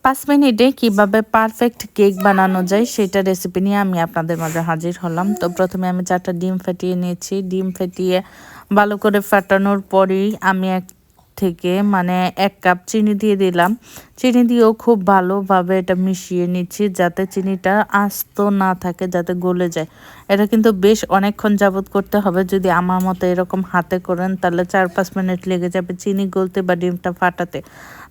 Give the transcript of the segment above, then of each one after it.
5 মিনিটে কিভাবে perfect cake বানানো যায় সেটা রেসিপি নিয়ে আমি আপনাদের মাঝে হাজির হলাম। তো প্রথমে আমি 4টা ডিম ফাটিয়ে নিয়েছি। ডিম ফাটিয়ে ভালো করে ফাটানোর পরেই আমি মানে 1 কাপ চিনি দিয়ে দিলাম। চিনি দিয়েও খুব ভালোভাবে এটা মিশিয়ে নিচ্ছি যাতে চিনিটা আস্ত না থাকে, যাতে গলে যায়। এটা কিন্তু বেশ অনেকক্ষণ যাবত করতে হবে। যদি আমার মতো এরকম হাতে করেন তাহলে 4-5 মিনিট লেগে যাবে চিনি গলতে বা ডিমটা ফাটাতে।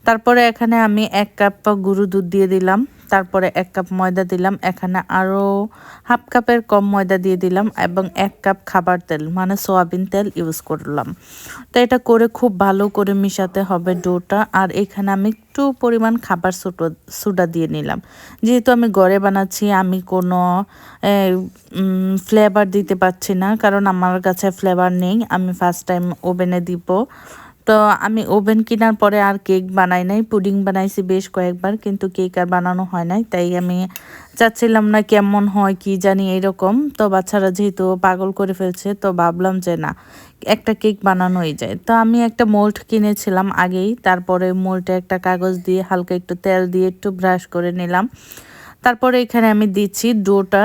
তারপরে এখানে আমি 1 কাপ গুঁড়ো দুধ দিয়ে দিলাম। তারপরে 1 কাপ ময়দা দিলাম। এখানে আরও হাফ কাপের কম ময়দা দিয়ে দিলাম এবং 1 কাপ খাবার তেল মানে সয়াবিন তেল ইউজ করলাম। তো এটা করে খুব ভালো করে মিশাতে হবে ডোটা। আর এখানে আমি একটু পরিমাণ খাবার সোডা দিয়ে নিলাম। যেহেতু আমি ঘরে বানাচ্ছি আমি কোনো ফ্লেভার দিতে পারছি না, কারণ আমার কাছে ফ্লেভার নেই। আমি ফার্স্ট টাইম ওভেনে দিব। তো আমি ওভেন কেনার পরে আর কেক বানাই নাই, পুডিং বানাইছি বেশ কয়েকবার, কিন্তু কেক আর বানানো হয় নাই। তাই আমি চাচ্ছিলাম না কেমন হয় কি জানি এরকম। তো বাচ্চারা যেহেতু পাগল করে ফেলছে তো ভাবলাম যে না, একটা কেক বানানোই যায়। তো আমি একটা মোল্ড কিনেছিলাম আগেই, তারপরে মোল্ডে একটা কাগজ দিয়ে হালকা একটু তেল দিয়ে একটু ব্রাশ করে নিলাম। তারপরে এখানে আমি দিচ্ছি ডোটা।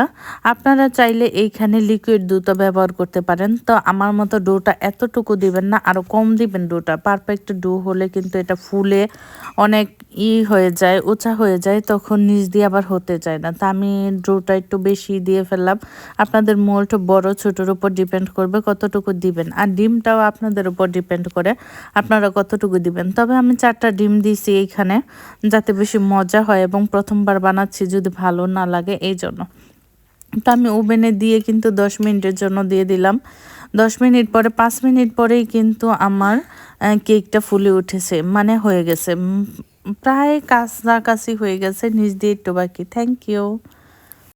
আপনারা চাইলে এইখানে লিকুইড দুধও ব্যবহার করতে পারেন। তো আমার মতো ডোটা এতটুকু দিবেন না, আরও কম দিবেন ডোটা। পারফেক্ট ডো হলে কিন্তু এটা ফুলে অনেক হয়ে যায়, উঁচা হয়ে যায়, তখন নিচ দিয়ে আবার হতে চায় না। তা আমি ডোটা একটু বেশি দিয়ে ফেললাম। আপনাদের মোল্ড বড় ছোটোর উপর ডিপেন্ড করবে কতটুকু দিবেন। আর ডিমটাও আপনাদের উপর ডিপেন্ড করে আপনারা কতটুকু দিবেন। তবে আমি 4টা ডিম দিয়েছি এইখানে, যাতে বেশি মজা হয় এবং প্রথমবার বানাচ্ছি যদি ভালো না লাগে এই জন্য। তো আমি ওভেনে দিয়ে কিন্তু 10 মিনিটের জন্য দিয়ে দিলাম। 10 মিনিট পরে 5 মিনিট পরেই কিন্তু আমার কেকটা ফুলে উঠেছে, মানে হয়ে গেছে, প্রায় কাছাকাছি হয়ে গেছে, নিচ দিয়ে একটু বাকি। Thank you.